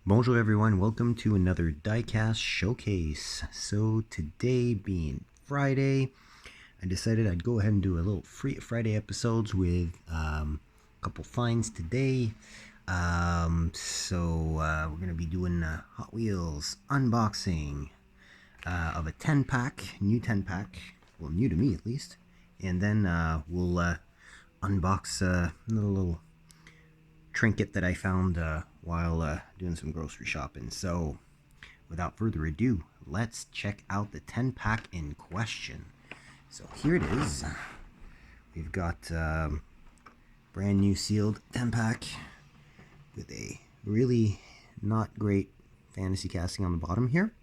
Bonjour everyone, welcome to another diecast showcase. So today being Friday, I decided I'd go ahead and do a little free Friday episodes with a couple finds today. We're going to be doing a Hot Wheels unboxing of a 10-pack, new 10-pack, well new to me at least. And then we'll unbox another little trinket that I found while doing some grocery shopping. So without further ado, let's check out the 10-pack in question. So here it is. We've got brand new sealed 10-pack with a really not great fantasy casting on the bottom here.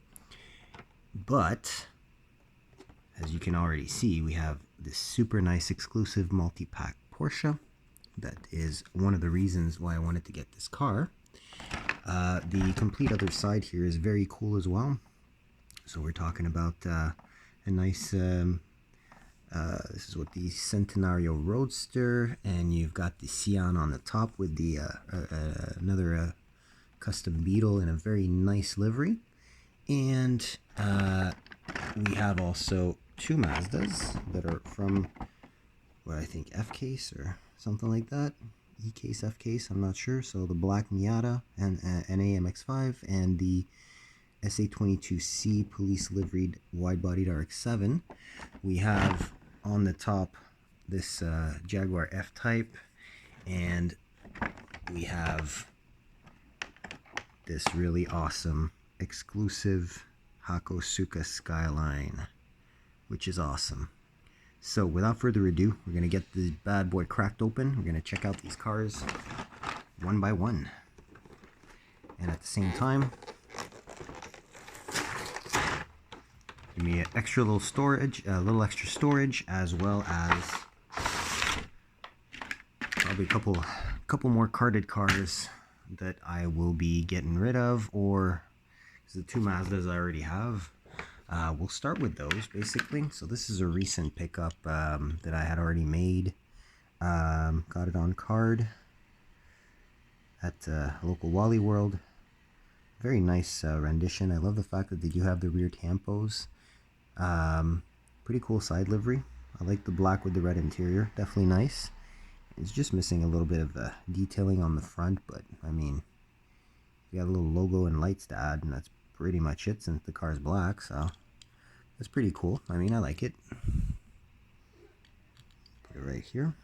But as you can already see, we have this super nice exclusive multi-pack Porsche. That is one of the reasons why I wanted to get this car. The complete other side here is very cool as well. So we're talking about a nice, this is what the Centenario Roadster, and you've got the Scion on the top with the another custom Beetle in a very nice livery. And we have also two Mazdas that are from, what I think, F-Case or something like that. E-Case, F-Case, I'm not sure. So the black Miata and NAMX5 and the SA22C police liveried wide-bodied RX-7. We have on the top this Jaguar F-Type, and we have this really awesome exclusive Hakosuka Skyline, which is awesome. So without further ado, we're going to get this bad boy cracked open. We're going to check out these cars one by one. And at the same time, give me an extra little storage, a little extra storage, as well as probably a couple more carded cars that I will be getting rid of, or the two Mazdas I already have. We'll start with those basically. So this is a recent pickup that I had already made. Got it on card at local Wally World. Very nice rendition. I love the fact that they do have the rear tampos. Pretty cool side livery. I like the black with the red interior. Definitely nice. It's just missing a little bit of detailing on the front, but I mean, you got a little logo and lights to add, and that's pretty much it since the car's black. So that's pretty cool. I mean, I like it. Put it right here.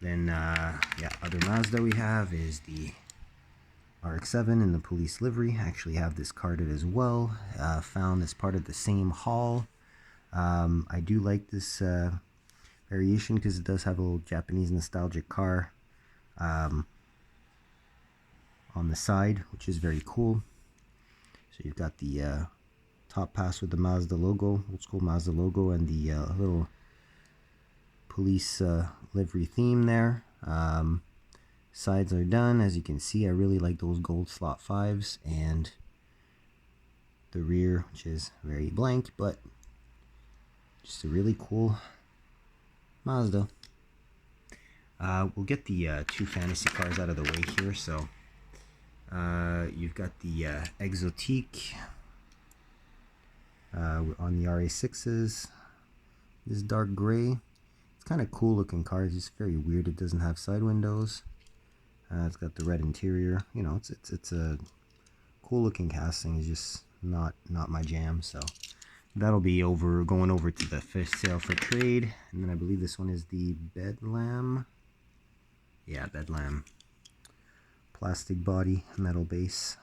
Then, yeah, other Mazda we have is the RX-7 in the police livery. I actually have this carded as well. Found as part of the same haul. I do like this variation because it does have a little Japanese nostalgic car on the side, which is very cool. So you've got the top pass with the Mazda logo, old school Mazda logo, and the little police livery theme there. Sides are done. As you can see, I really like those gold slot 5s, and the rear, which is very blank, but just a really cool Mazda. We'll get the two fantasy cars out of the way here. So you've got the Exotique on the RA6s. This dark gray. It's kind of cool looking car. It's just very weird. It doesn't have side windows. It's got the red interior. You know, it's a cool looking casting. It's just not my jam. So that'll be going over to the fish sale for trade. And then I believe this one is the Bedlam. Yeah, Bedlam. Plastic body, metal base.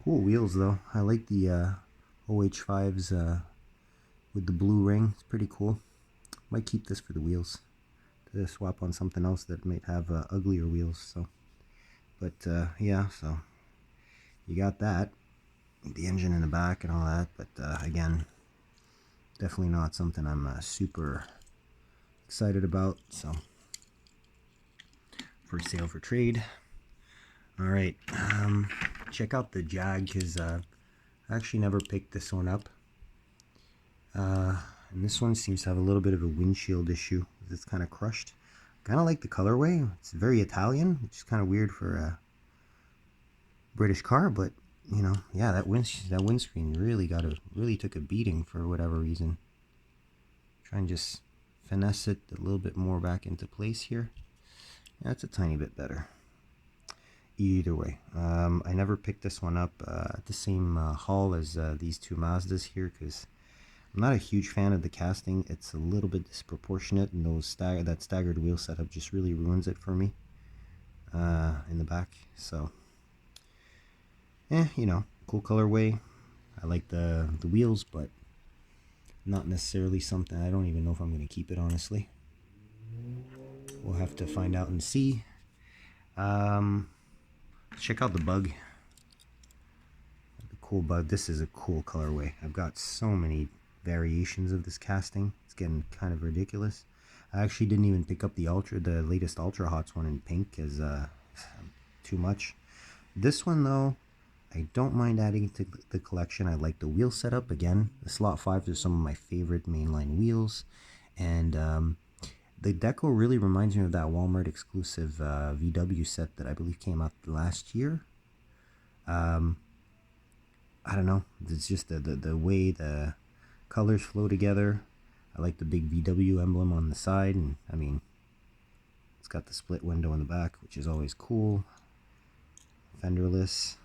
Cool wheels though. I like the OH5s with the blue ring. It's pretty cool. Might keep this for the wheels to swap on something else that might have uglier wheels. So, but yeah, so you got that, the engine in the back and all that. But again, definitely not something I'm super excited about. So for sale for trade. All right, check out the Jag, because I actually never picked this one up. And this one seems to have a little bit of a windshield issue. It's kind of crushed. Kind of like the colorway. It's very Italian, which is kind of weird for a British car, but you know, yeah, that windscreen really took a beating for whatever reason. Try and just finesse it a little bit more back into place here. That's a tiny bit better. Either way, I never picked this one up at the same haul as these two Mazdas here because I'm not a huge fan of the casting. It's a little bit disproportionate, and that staggered wheel setup just really ruins it for me in the back. So, you know, cool colorway. I like the wheels, but not necessarily something. I don't even know if I'm going to keep it, honestly. We'll have to find out and see. Check out the bug. The cool bug. This is a cool colorway. I've got so many variations of this casting. It's getting kind of ridiculous. I actually didn't even pick up the latest Ultra Hots one in pink as too much. This one though, I don't mind adding to the collection. I like the wheel setup. Again, the slot 5s are some of my favorite mainline wheels, and the deco really reminds me of that Walmart exclusive VW set that I believe came out last year. I don't know. It's just the way the colors flow together. I like the big VW emblem on the side, and I mean, it's got the split window in the back, which is always cool. Fenderless.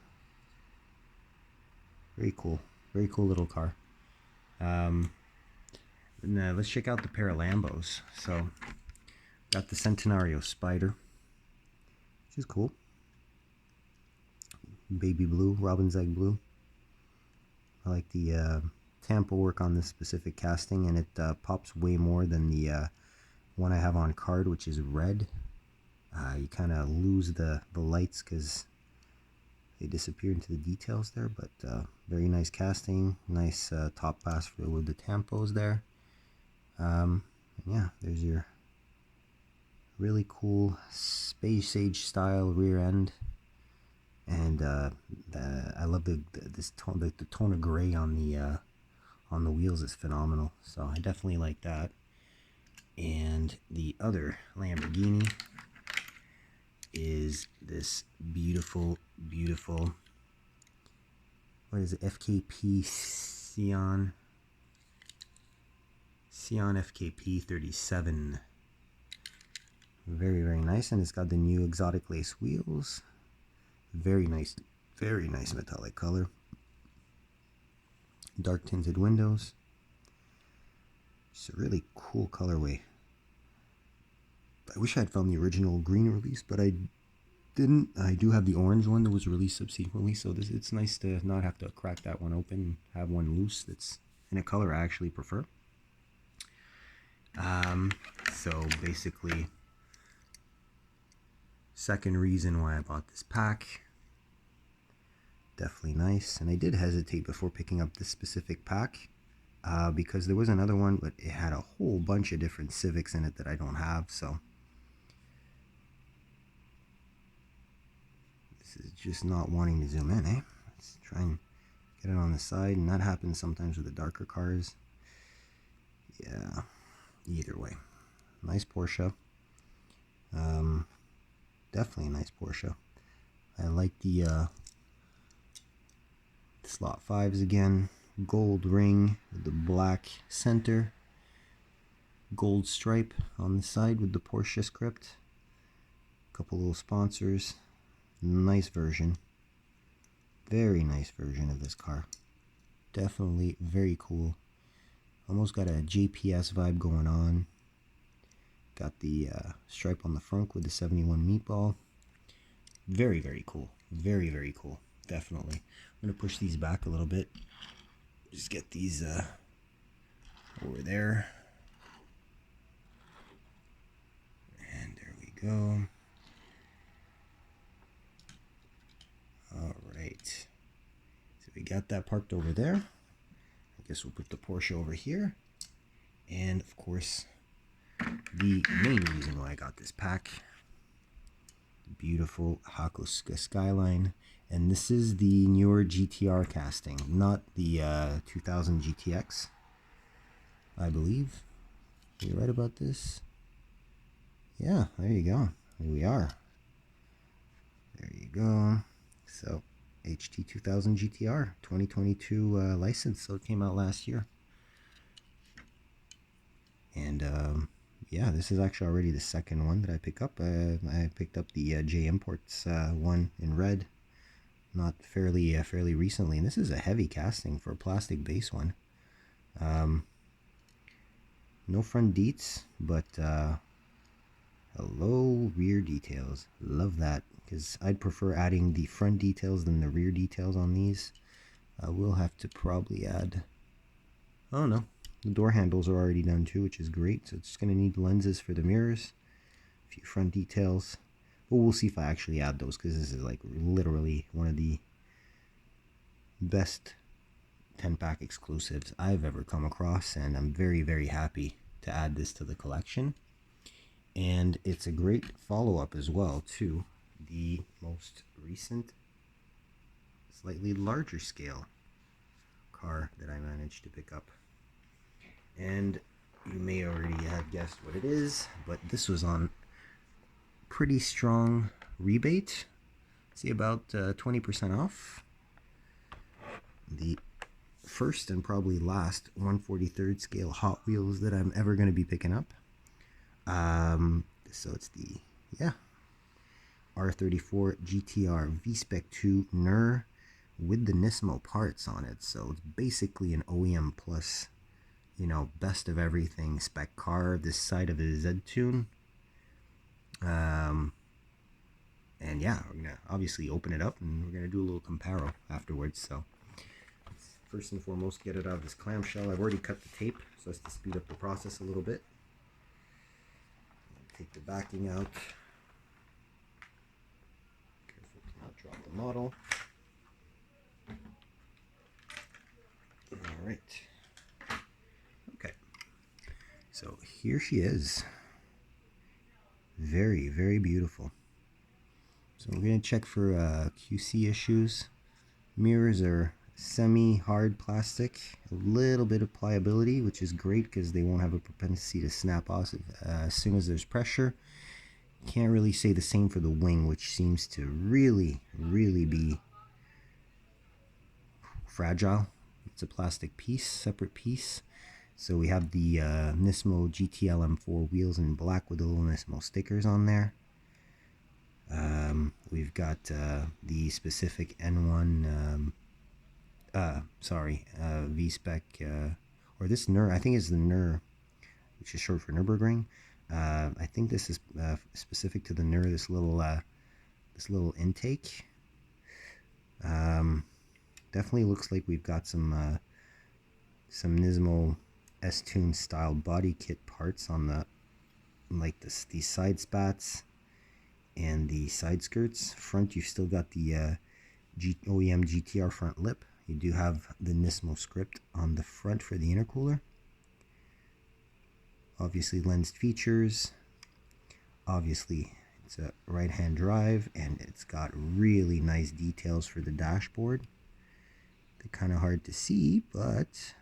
Very cool little car. Now let's check out the pair of Lambos. So, got the Centenario Spider, which is cool. Baby blue, robin's egg blue. I like the tampo work on this specific casting, and it pops way more than the one I have on card, which is red. You kind of lose the lights because they disappear into the details there, but very nice casting, nice top pass with the tampos there. Yeah, there's your really cool space age style rear end, and I love the tone of gray on the wheels is phenomenal. So I definitely like that. And the other Lamborghini is this beautiful, what is it, FKP Scion FKP 37. Very nice, and it's got the new exotic lace wheels. Very nice metallic color. Dark tinted windows. It's a really cool colorway. I wish I had found the original green release, but I didn't. I do have the orange one that was released subsequently, so it's nice to not have to crack that one open and have one loose that's in a color I actually prefer. So basically, second reason why I bought this pack. Definitely nice, and I did hesitate before picking up this specific pack because there was another one, but it had a whole bunch of different Civics in it that I don't have, so this is just not wanting to zoom in, eh? Let's try and get it on the side, and that happens sometimes with the darker cars. Yeah, either way, nice Porsche. Definitely a nice Porsche. I like the slot 5s again. Gold ring with the black center. Gold stripe on the side with the Porsche script. Couple little sponsors. Nice version. Very nice version of this car. Definitely very cool. Almost got a JPS vibe going on. Got the stripe on the front with the 71 meatball. Very cool. Very cool. Definitely. I'm going to push these back a little bit. Just get these over there. And there we go. Alright. So we got that parked over there. I guess we'll put the Porsche over here. And of course, the main reason why I got this pack. Beautiful Hakosuka Skyline. And this is the newer GTR casting, not the 2000 GTX, I believe. Are you right about this? yeah, there you go. Here we are. There you go. So, HT 2000 GTR 2022 license. So it came out last year. And yeah, this is actually already the second one that I pick up. I picked up the J Imports one in red, not fairly recently, and this is a heavy casting for a plastic base one. No front deets, but hello rear details. Love that, because I'd prefer adding the front details than the rear details on these. I will have to probably add. Oh no, the door handles are already done too, which is great. So it's just gonna need lenses for the mirrors, a few front details. But we'll see if I actually add those, because this is like literally one of the best 10-pack exclusives I've ever come across, and I'm very happy to add this to the collection. And it's a great follow-up as well to the most recent, slightly larger scale car that I managed to pick up. And you may already have guessed what it is, but this was on pretty strong rebate. See, about 20% off. The first and probably last 1/43rd scale Hot Wheels that I'm ever going to be picking up. So it's the R34 GTR V-Spec 2 NER with the Nismo parts on it. So it's basically an OEM plus, you know, best of everything spec car this side of a Z-Tune. And yeah, we're gonna obviously open it up and we're gonna do a little comparo afterwards. So first and foremost, get it out of this clamshell. I've already cut the tape so as to speed up the process a little bit. Take the backing out. Careful to not drop the model. All right. Okay. So here she is. Very beautiful. So we're going to check for QC issues. Mirrors are semi-hard plastic, a little bit of pliability, which is great because they won't have a propensity to snap off as soon as there's pressure. Can't really say the same for the wing, which seems to really be fragile. It's a plastic piece, separate piece. So we have the Nismo GTL M4 wheels in black with the little Nismo stickers on there. We've got the specific N1 V-Spec, or this NER, I think is the NER, which is short for Nürburgring. I think this is specific to the NER, this little intake. Definitely looks like we've got some Nismo S-Tune style body kit parts on the, like these side spats and the side skirts. Front, you've still got the OEM GTR front lip. You do have the Nismo script on the front for the intercooler. Obviously lensed features. Obviously it's a right-hand drive, and it's got really nice details for the dashboard. They're kind of hard to see, but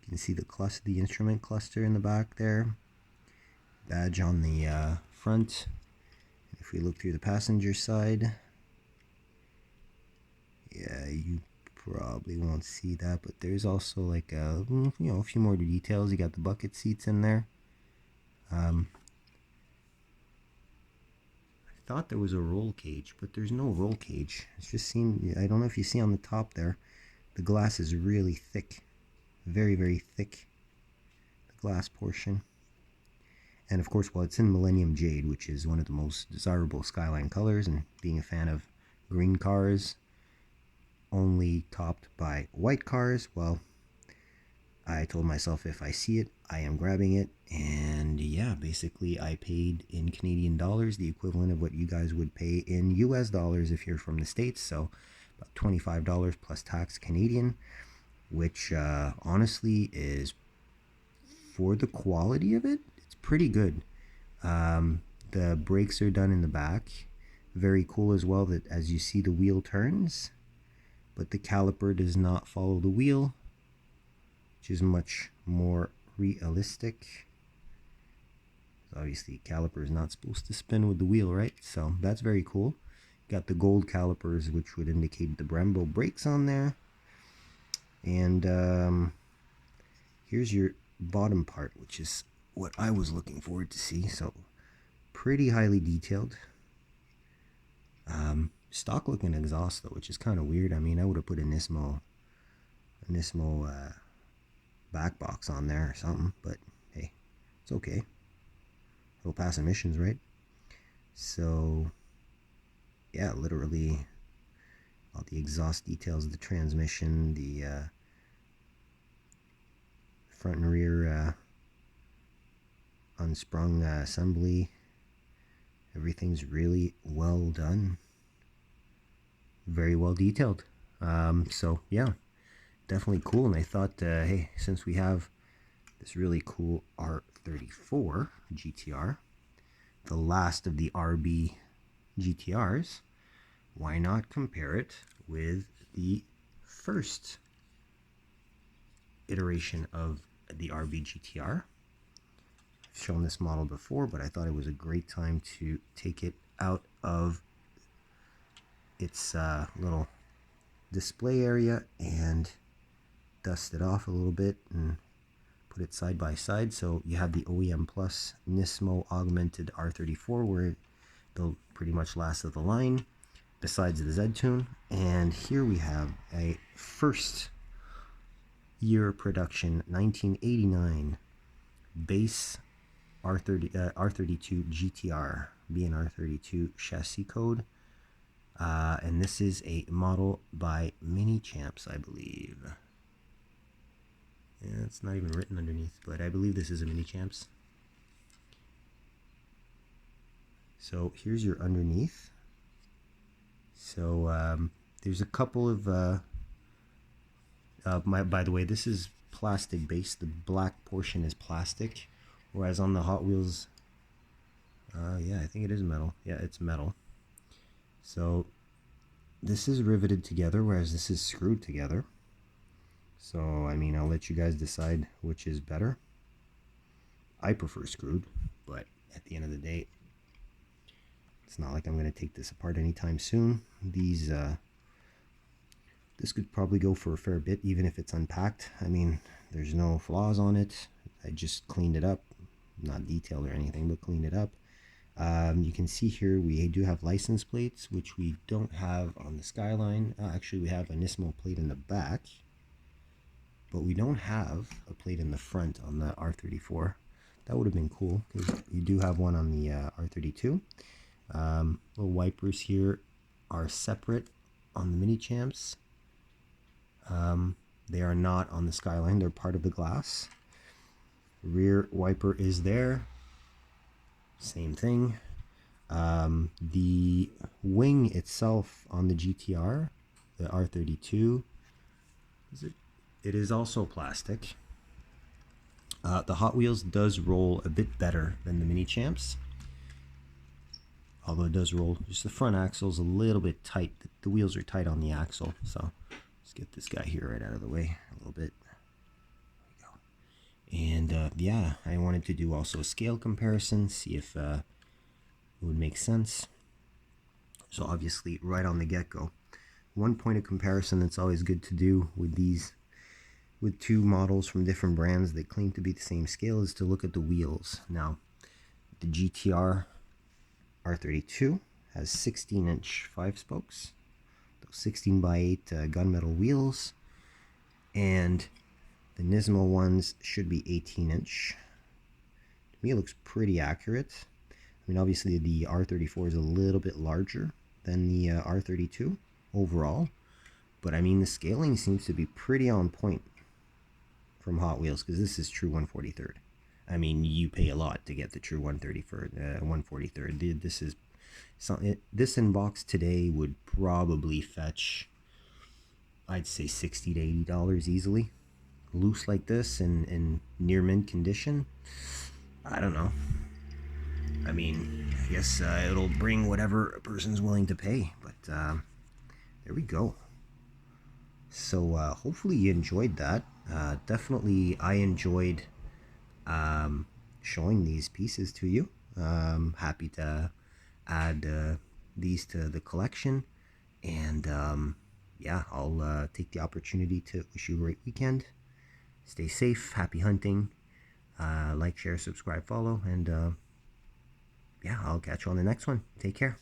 you can see the instrument cluster in the back there. Badge on the front. If we look through the passenger side, yeah, you probably won't see that, but there's also like a few more details. You got the bucket seats in there. I thought there was a roll cage, but there's no roll cage. It's just I don't know if you see on the top there, the glass is really thick, very thick, the glass portion. And of course, well, it's in Millennium Jade, which is one of the most desirable Skyline colors, and being a fan of green cars, only topped by white cars, well, I told myself if I see it, I am grabbing it. And yeah, basically I paid in Canadian dollars, the equivalent of what you guys would pay in US dollars if you're from the States. So about $25 plus tax Canadian, which honestly is, for the quality of it, it's pretty good. The brakes are done in the back. Very cool as well that as you see the wheel turns, but the caliper does not follow the wheel, which is much more realistic. Obviously, caliper is not supposed to spin with the wheel, right? So that's very cool. Got the gold calipers, which would indicate the Brembo brakes on there. And here's your bottom part, which is what I was looking forward to see. So pretty highly detailed. Stock looking exhaust though, which is kind of weird. I mean, I would have put a Nismo back box on there or something, but hey, it's okay. It'll pass emissions, right? So yeah, literally all the exhaust details of the transmission, the front and rear unsprung assembly. Everything's really well done, very well detailed. So yeah, definitely cool. And I thought, hey, since we have this really cool R34 GTR, the last of the RB GTRs, why not compare it with the first iteration of the RB GTR? I've shown this model before, but I thought it was a great time to take it out of its little display area and dust it off a little bit and put it side by side. So you have the OEM Plus Nismo augmented R34, where the pretty much last of the line, besides the Z-Tune. And here we have a first year production 1989 base R32 GTR, BNR32 chassis code. And this is a model by Mini Champs, I believe. Yeah, it's not even written underneath, but I believe this is a Mini Champs. So here's your underneath. So there's a couple of by the way, this is plastic based. The black portion is plastic, whereas on the Hot Wheels, yeah, I think it is metal. Yeah, it's metal. So this is riveted together, whereas this is screwed together. So I mean, I'll let you guys decide which is better. I prefer screwed, but at the end of the day, it's not like I'm going to take this apart anytime soon. These this could probably go for a fair bit, even if it's unpacked. I mean, there's no flaws on it. I just cleaned it up, not detailed or anything, but cleaned it up. You can see here we do have license plates, which we don't have on the Skyline. Actually, we have a Nismo plate in the back, but we don't have a plate in the front on the R34. That would have been cool, because you do have one on the R32. Little wipers here are separate on the Mini Champs. They are not on the Skyline. They're part of the glass. Rear wiper is there. Same thing. The wing itself on the GTR, the R32, it is also plastic. The Hot Wheels does roll a bit better than the Mini Champs, although it does roll. Just the front axle is a little bit tight. The wheels are tight on the axle, so let's get this guy here right out of the way a little bit. There we go. And yeah, I wanted to do also a scale comparison, see if it would make sense. So obviously, right on the get-go, one point of comparison that's always good to do with these, with two models from different brands that claim to be the same scale, is to look at the wheels. Now, the GTR R32 has 16-inch 5-spokes, those 16x8 gunmetal wheels, and the Nismo ones should be 18-inch. To me, it looks pretty accurate. I mean, obviously the R34 is a little bit larger than the R32 overall, but I mean, the scaling seems to be pretty on point from Hot Wheels, because this is true 1/43rd. I mean, you pay a lot to get the true 1/43rd. This is something. This in box today would probably fetch, I'd say, $60 to $80 easily. Loose like this in near mint condition, I don't know. I mean, I guess it'll bring whatever a person's willing to pay. But there we go. So hopefully you enjoyed that. Definitely, I enjoyed showing these pieces to you. Happy to add these to the collection. And yeah, I'll take the opportunity to wish you a great weekend. Stay safe, happy hunting. Like, share, subscribe, follow, and yeah, I'll catch you on the next one. Take care.